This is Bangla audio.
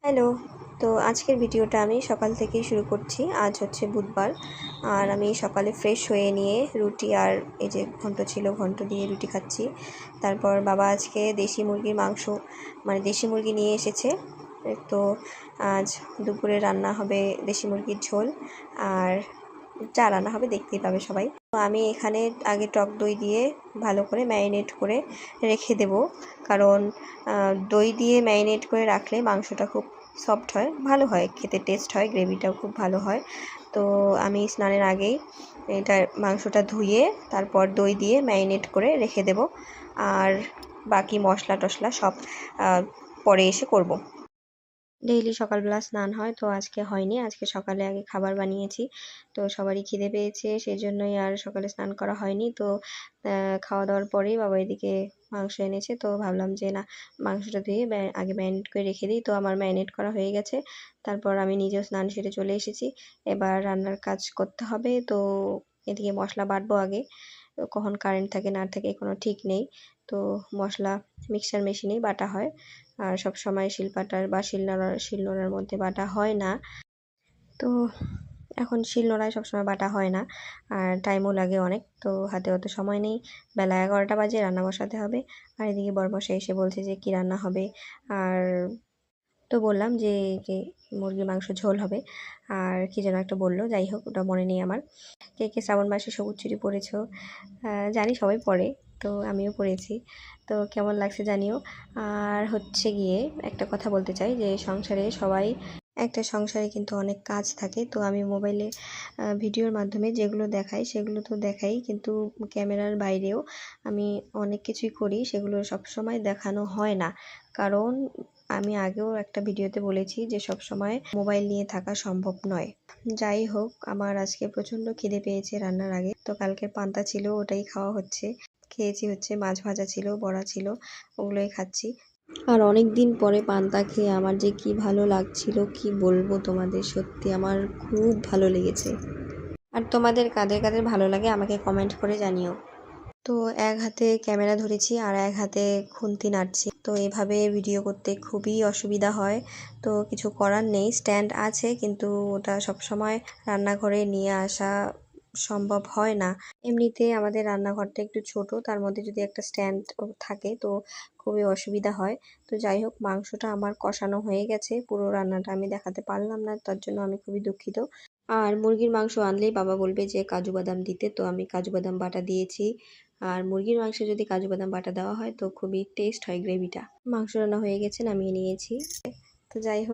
হ্যালো। তো আজকের ভিডিওটা আমি সকাল থেকেই শুরু করছি। আজ হচ্ছে বুধবার, আর আমি সকালে ফ্রেশ হয়ে নিয়ে রুটি আর এই যে ঘন্ট ছিল, ঘন্ট দিয়ে রুটি খাচ্ছি। তারপর বাবা আজকে দেশি মুরগির মাংস, মানে দেশি মুরগি নিয়ে এসেছে। তো আজ দুপুরে রান্না হবে দেশি মুরগির ঝোল, আর যা রান্না হবে দেখতেই পাবে সবাই। তো আমি এখানে আগে টক দই দিয়ে ভালো করে ম্যারিনেট করে রেখে দেব, কারণ দই দিয়ে ম্যারিনেট করে রাখলে মাংসটা খুব সফট হয়, ভালো হয় খেতে, টেস্ট হয়, গ্রেভিটাও খুব ভালো হয়। তো আমি স্নানের আগেই এটা মাংসটা ধুয়ে তারপর দই দিয়ে ম্যারিনেট করে রেখে দেব, আর বাকি মশলা টশলা সব পরে এসে করব। ডেইলি সকালবেলা স্নান হয়, তো আজকে হয়নি। আজকে সকালে আগে খাবার বানিয়েছি, তো সবারই খিদে পেয়েছে, সেই জন্যই আর সকালে স্নান করা হয়নি। তো খাওয়া দাওয়ার পরেই বাবা এদিকে মাংস এনেছে, তো ভাবলাম যে না, মাংসটা ধুয়ে আগে ম্যারিনেট করে রেখে দিই। তো আমার ম্যারিনেট করা হয়ে গেছে। তারপর আমি নিজেও স্নান সেরে চলে এসেছি, এবার রান্নার কাজ করতে হবে। তো এদিকে মশলা বাটবো আগে, কখন কারেন্ট থাকে না থাকে কোনো ঠিক নেই। তো মশলা মিক্সচার মেশিনেই বাটা হয়, আর সব সময় শিলপাটার বা শিলনোড়ার মধ্যে বাটা হয় না। তো এখন শিলনোড়ায় সবসময় বাটা হয় না, আর টাইমও লাগে অনেক, তো হাতে অত সময় নেই। বেলা 11টা বাজে, রান্না বসাতে হবে। আর এদিকে বরমশাই এসে বলছে যে কি রান্না হবে, আর তো বললাম যে মুরগির মাংস ঝোল হবে, আর কি যেন একটা বললো, যাই হোক ওটা মনে নেই আমার। কে কে শ্রাবণ মাসে সবুজ চুড়ি পরেছো? জানি সবাই পরে, তো আমিও পরেছি। তো কেমন লাগছে জানিও। আর হচ্ছে গিয়ে একটা কথা বলতে চাই যে একটা সংসারে কিন্তু অনেক কাজ থাকে। তো আমি মোবাইলে ভিডিওর মাধ্যমে যেগুলো দেখাই সেগুলো তো দেখাই, কিন্তু ক্যামেরার বাইরেও আমি অনেক কিছুই করি, সেগুলো সবসময় দেখানো হয় না। কারণ আমি আগেও একটা ভিডিওতে বলেছি যে সবসময় মোবাইল নিয়ে থাকা সম্ভব নয়। যাই হোক, আমার আজকে প্রচণ্ড খিদে পেয়েছে রান্নার আগে। তো কালকের পান্তা ছিল, ওটাই খাওয়া হচ্ছে। খেয়েছি হচ্ছে মাছ ভাজা ছিল, বড়া ছিল, ওগুলোই খাচ্ছি। আর অনেক দিন পরে পান্তা খেয়ে আমার যে কি ভালো লাগছিল, কি বলবো তোমাদের, সত্যি আমার খুব ভালো লেগেছে। আর তোমাদের কাদের কাদের ভালো লাগে আমাকে কমেন্ট করে জানিও। তো এক হাতে ক্যামেরা ধরেছি আর এক হাতে খুন্তি নাড়ছি, তো এভাবে ভিডিও করতে খুবই অসুবিধা হয়। তো কিছু করার নেই, স্ট্যান্ড আছে, কিন্তু ওটা সবসময় রান্নাঘরে নিয়ে আসা সম্ভব হয় না। এমনিতে আমাদের রান্নাঘরটা একটু ছোট, তার মধ্যে যদি একটা স্ট্যান্ড থাকে তো খুবই অসুবিধা হয়। তো যাই হোক, মাংসটা আমার কষানো হয়ে গেছে, পুরো রান্নাটা আমি দেখাতে পারলাম না, তার জন্য আমি খুবই দুঃখিত। আর মুরগির মাংস আনলেই বাবা বলবে যে কাজু বাদাম দিতে, তো আমি কাজু বাদাম বাটা দিয়েছি। আর মুরগির মাংসে যদি কাজু বাদাম বাটা দেওয়া হয় তো খুবই টেস্ট হয় গ্রেভিটা। মাংস রান্না হয়ে গেছে, নামিয়ে নিয়েছি। তো যাই হোক,